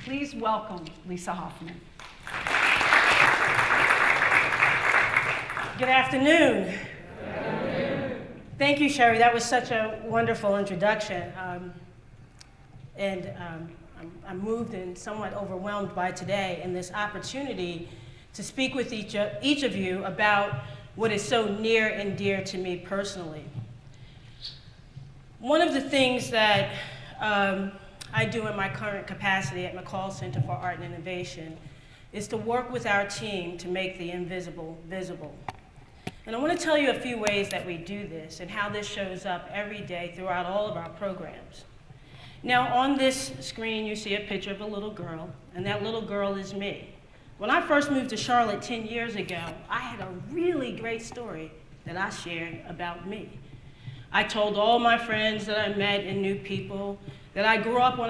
Please welcome Lisa Hoffman. Good afternoon. Thank you, Sherry. That was such a wonderful introduction. I'm moved and somewhat overwhelmed by today and this opportunity to speak with each of you about what is so near and dear to me personally. One of the things that I do in my current capacity at McColl Center for Art and Innovation is to work with our team to make the invisible visible. And I want to tell you a few ways that we do this and how this shows up every day throughout all of our programs. Now, on this screen, you see a picture of a little girl, and that little girl is me. When I first moved to Charlotte 10 years ago, I had a really great story that I shared about me. I told all my friends that I met and new people that I grew up in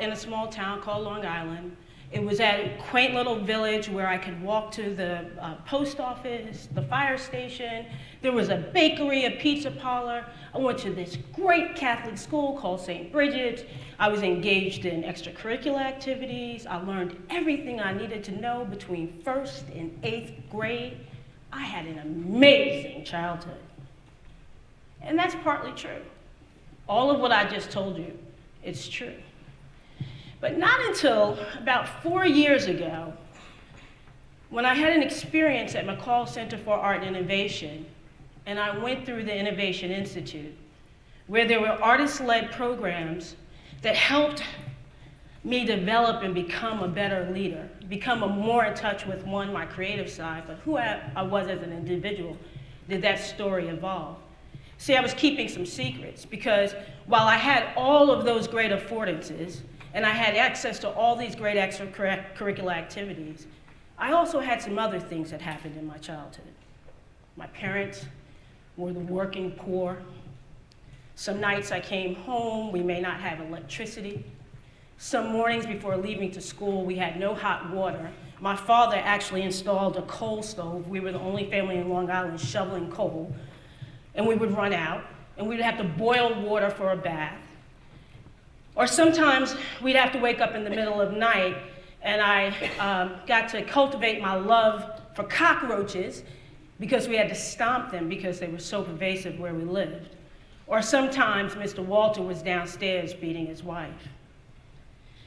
a small town called Long Island. It was at a quaint little village where I could walk to the post office, the fire station. There was a bakery, a pizza parlor. I went to this great Catholic school called St. Bridget's. I was engaged in extracurricular activities. I learned everything I needed to know between 1st and 8th grade. I had an amazing childhood. And that's partly true. All of what I just told you, it's true. But not until about 4 years ago, when I had an experience at McColl Center for Art and Innovation, and I went through the Innovation Institute, where there were artist-led programs that helped me develop and become a better leader, become more in touch with, one, my creative side, but who I was as an individual, did that story evolve. See, I was keeping some secrets because while I had all of those great affordances, and I had access to all these great extracurricular activities, I also had some other things that happened in my childhood. My parents were the working poor. Some nights I came home, we may not have electricity. Some mornings before leaving to school, we had no hot water. My father actually installed a coal stove. We were the only family in Long Island shoveling coal. And we would run out, and we'd have to boil water for a bath. Or sometimes we'd have to wake up in the middle of the night, and I got to cultivate my love for cockroaches because we had to stomp them because they were so pervasive where we lived. Or sometimes Mr. Walter was downstairs beating his wife.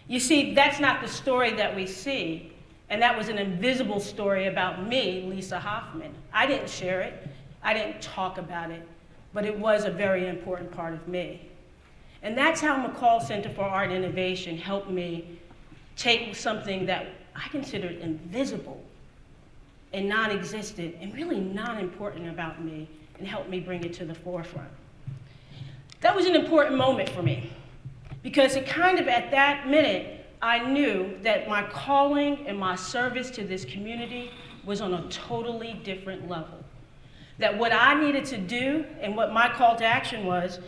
You see, that's not the story that we see, and that was an invisible story about me, Lisa Hoffman. I didn't share it, I didn't talk about it, but it was a very important part of me. And that's how McColl Center for Art and Innovation helped me take something that I considered invisible and non-existent and really non-important about me and helped me bring it to the forefront. That was an important moment for me because it kind of, at that minute, I knew that my calling and my service to this community was on a totally different level. That what I needed to do and what my call to action was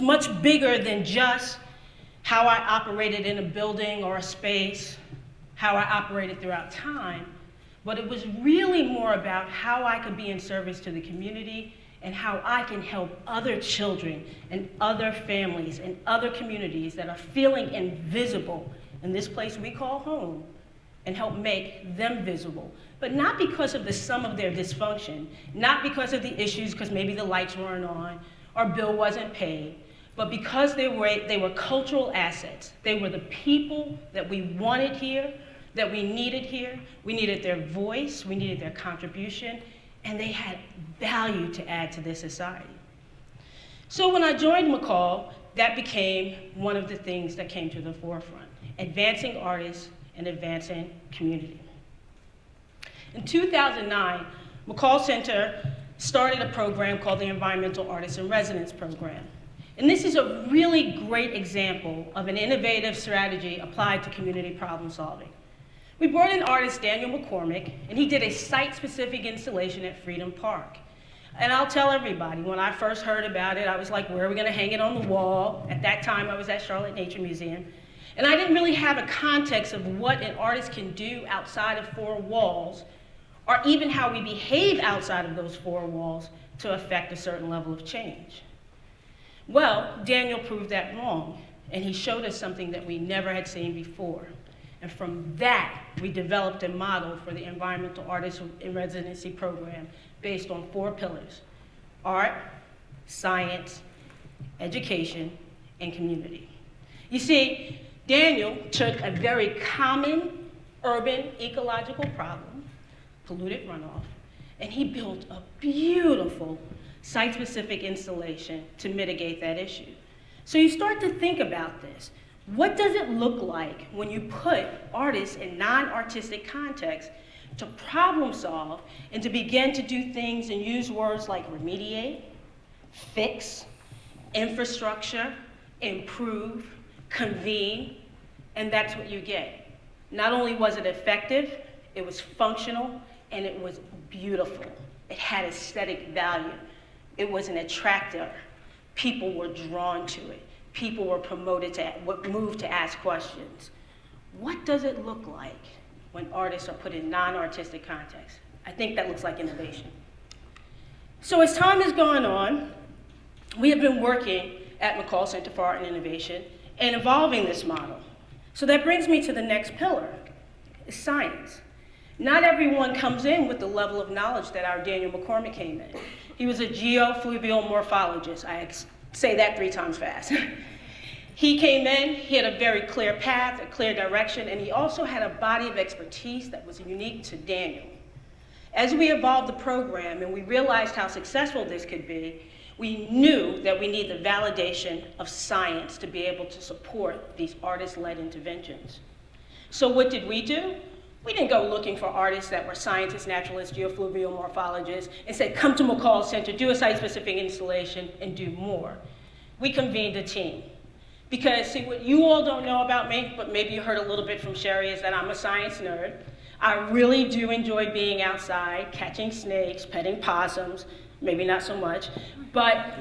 much bigger than just how I operated in a building or a space, how I operated throughout time, but it was really more about how I could be in service to the community and how I can help other children and other families and other communities that are feeling invisible in this place we call home and help make them visible. But not because of the sum of their dysfunction, not because of the issues, because maybe the lights weren't on, our bill wasn't paid, but because they were cultural assets. They were the people that we wanted here, that we needed here. We needed their voice, we needed their contribution, and they had value to add to this society. So when I joined McColl, that became one of the things that came to the forefront, advancing artists and advancing community. In 2009, McColl Center started a program called the Environmental Artists in Residence Program. And this is a really great example of an innovative strategy applied to community problem solving. We brought in artist Daniel McCormick, and he did a site-specific installation at Freedom Park. And I'll tell everybody, when I first heard about it, I was like, where are we gonna hang it on the wall? At that time, I was at Charlotte Nature Museum. And I didn't really have a context of what an artist can do outside of four walls, or even how we behave outside of those four walls to affect a certain level of change. Well, Daniel proved that wrong, and he showed us something that we never had seen before. And from that, we developed a model for the Environmental Artist in Residency program based on 4 pillars: art, science, education, and community. You see, Daniel took a very common urban ecological problem, polluted runoff, and he built a beautiful site-specific installation to mitigate that issue. So you start to think about this. What does it look like when you put artists in non-artistic contexts to problem solve and to begin to do things and use words like remediate, fix, infrastructure, improve, convene, and that's what you get. Not only was it effective, it was functional, and it was beautiful. It had aesthetic value. It was an attractor. People were drawn to it. People were moved to ask questions. What does it look like when artists are put in non-artistic contexts? I think that looks like innovation. So as time has gone on, we have been working at McColl Center for Art and Innovation and evolving this model. So that brings me to the next pillar, is science. Not everyone comes in with the level of knowledge that our Daniel McCormick came in. He was a geofluvial morphologist. I say that 3 times fast. He came in, he had a very clear path, a clear direction, and he also had a body of expertise that was unique to Daniel. As we evolved the program and we realized how successful this could be, we knew that we need the validation of science to be able to support these artist-led interventions. So what did we do? We didn't go looking for artists that were scientists, naturalists, geofluvial morphologists, and said, come to McColl Center, do a site-specific installation, and do more. We convened a team. Because, see, what you all don't know about me, but maybe you heard a little bit from Sherry, is that I'm a science nerd. I really do enjoy being outside, catching snakes, petting possums, maybe not so much, but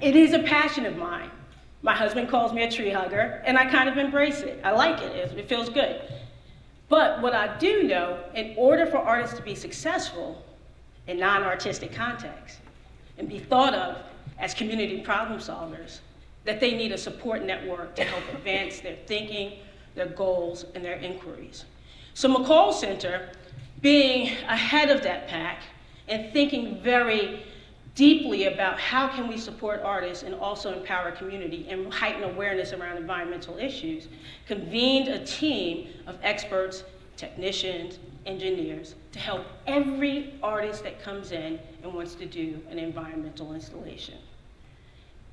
it is a passion of mine. My husband calls me a tree hugger, and I kind of embrace it. I like it, it feels good. But what I do know, in order for artists to be successful in non-artistic contexts and be thought of as community problem solvers, that they need a support network to help advance their thinking, their goals, and their inquiries. So McColl Center, being ahead of that pack and thinking very deeply about how can we support artists and also empower community and heighten awareness around environmental issues, convened a team of experts, technicians, engineers to help every artist that comes in and wants to do an environmental installation.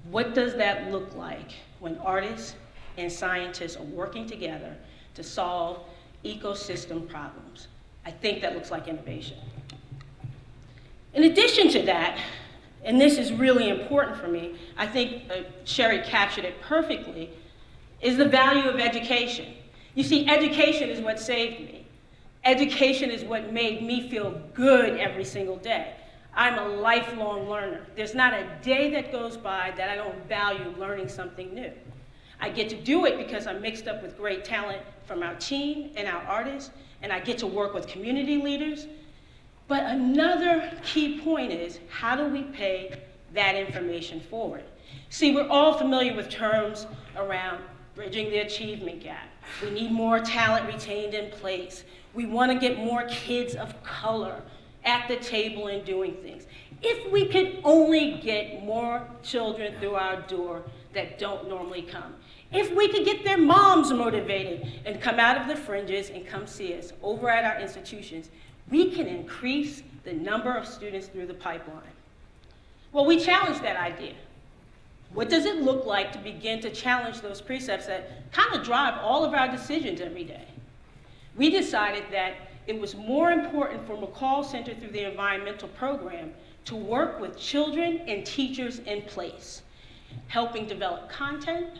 What does that look like when artists and scientists are working together to solve ecosystem problems? I think that looks like innovation. In addition to that, and this is really important for me, I think Sherry captured it perfectly, is the value of education. You see, education is what saved me. Education is what made me feel good every single day. I'm a lifelong learner. There's not a day that goes by that I don't value learning something new. I get to do it because I'm mixed up with great talent from our team and our artists, and I get to work with community leaders. But another key point is, how do we pay that information forward? See, we're all familiar with terms around bridging the achievement gap. We need more talent retained in place. We want to get more kids of color at the table and doing things. If we could only get more children through our door that don't normally come. If we could get their moms motivated and come out of the fringes and come see us over at our institutions, we can increase the number of students through the pipeline. Well, we challenged that idea. What does it look like to begin to challenge those precepts that kind of drive all of our decisions every day? We decided that it was more important for McColl Center through the environmental program to work with children and teachers in place, helping develop content,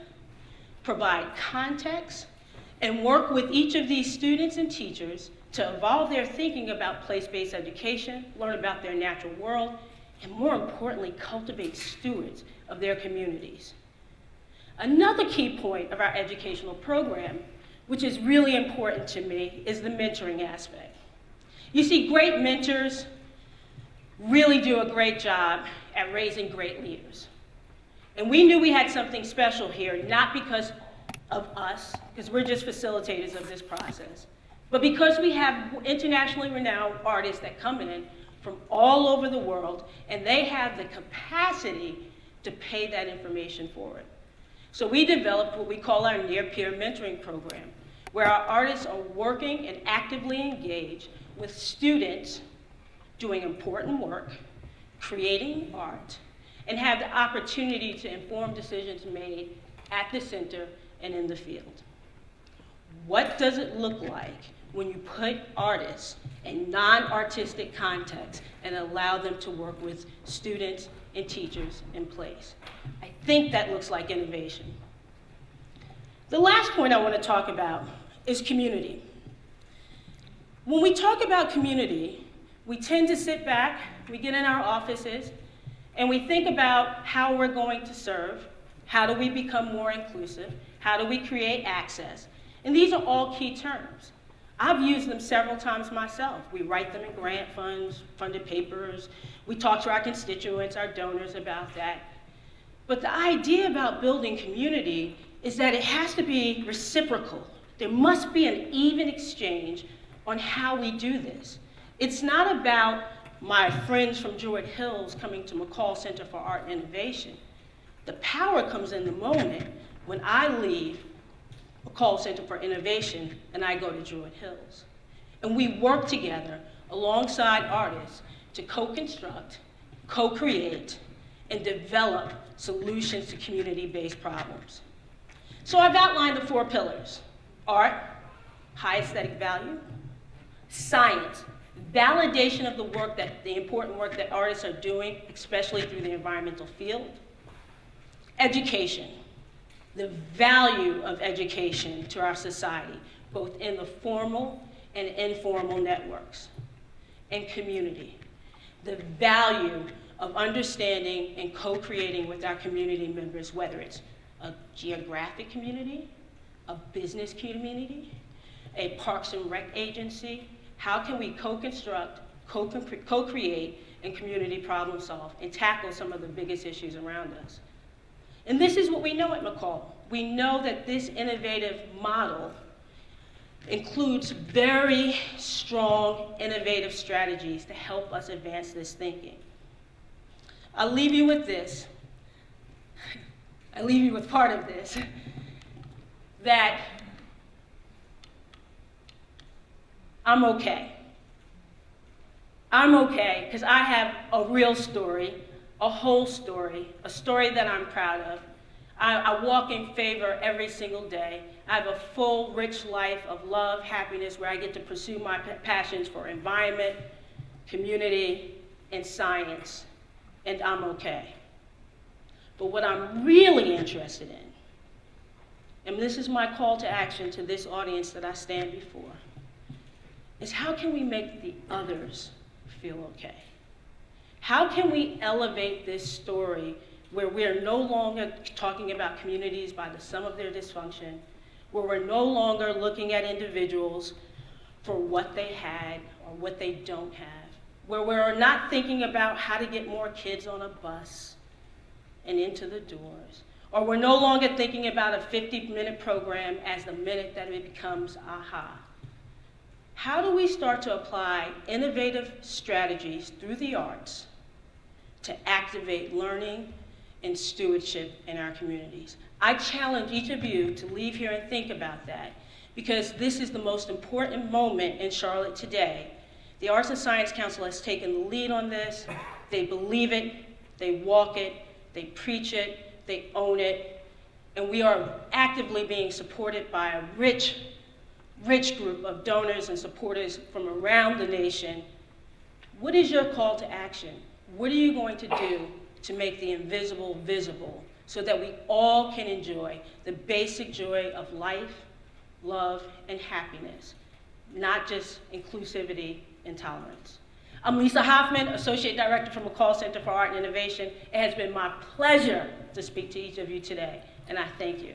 provide context, and work with each of these students and teachers to evolve their thinking about place-based education, learn about their natural world, and more importantly, cultivate stewards of their communities. Another key point of our educational program, which is really important to me, is the mentoring aspect. You see, great mentors really do a great job at raising great leaders. And we knew we had something special here, not because of us, because we're just facilitators of this process. But because we have internationally renowned artists that come in from all over the world, and they have the capacity to pay that information forward. So we developed what we call our near-peer mentoring program, where our artists are working and actively engaged with students doing important work, creating art, and have the opportunity to inform decisions made at the center and in the field. What does it look like when you put artists in non-artistic contexts and allow them to work with students and teachers in place? I think that looks like innovation. The last point I want to talk about is community. When we talk about community, we tend to sit back, we get in our offices, and we think about how we're going to serve, how do we become more inclusive, how do we create access, and these are all key terms. I've used them several times myself. We write them in grant funds, funded papers, we talk to our constituents, our donors about that. But the idea about building community is that it has to be reciprocal. There must be an even exchange on how we do this. It's not about my friends from Druid Hills coming to McColl Center for Art and Innovation. The power comes in the moment when I leave McColl Center for Innovation and I go to Druid Hills. And we work together alongside artists to co-construct, co-create, and develop solutions to community-based problems. So I've outlined the 4 pillars: art, high aesthetic value; science, validation of the important work that artists are doing, especially through the environmental field; education, the value of education to our society, both in the formal and informal networks; and community, the value of understanding and co-creating with our community members, whether it's a geographic community, a business community, a Parks and Rec agency. How can we co-construct, co-create, and community problem solve and tackle some of the biggest issues around us? And this is what we know at McColl. We know that this innovative model includes very strong, innovative strategies to help us advance this thinking. I'll leave you with this. I leave you with part of this, that I'm okay. I'm okay because I have a real story, a whole story, a story that I'm proud of. I walk in favor every single day. I have a full, rich life of love, happiness, where I get to pursue my passions for environment, community, and science, and I'm okay. But what I'm really interested in, and this is my call to action to this audience that I stand before, is how can we make the others feel okay? How can we elevate this story where we're no longer talking about communities by the sum of their dysfunction, where we're no longer looking at individuals for what they had or what they don't have, where we're not thinking about how to get more kids on a bus and into the doors, or we're no longer thinking about a 50-minute program as the minute that it becomes aha. How do we start to apply innovative strategies through the arts to activate learning and stewardship in our communities? I challenge each of you to leave here and think about that, because this is the most important moment in Charlotte today. The Arts and Science Council has taken the lead on this. They believe it, they walk it, they preach it, they own it, and we are actively being supported by a rich group of donors and supporters from around the nation. What is your call to action? What are you going to do to make the invisible visible so that we all can enjoy the basic joy of life, love, and happiness, not just inclusivity and tolerance? I'm Lisa Hoffman, Associate Director for McColl Center for Art and Innovation. It has been my pleasure to speak to each of you today, and I thank you.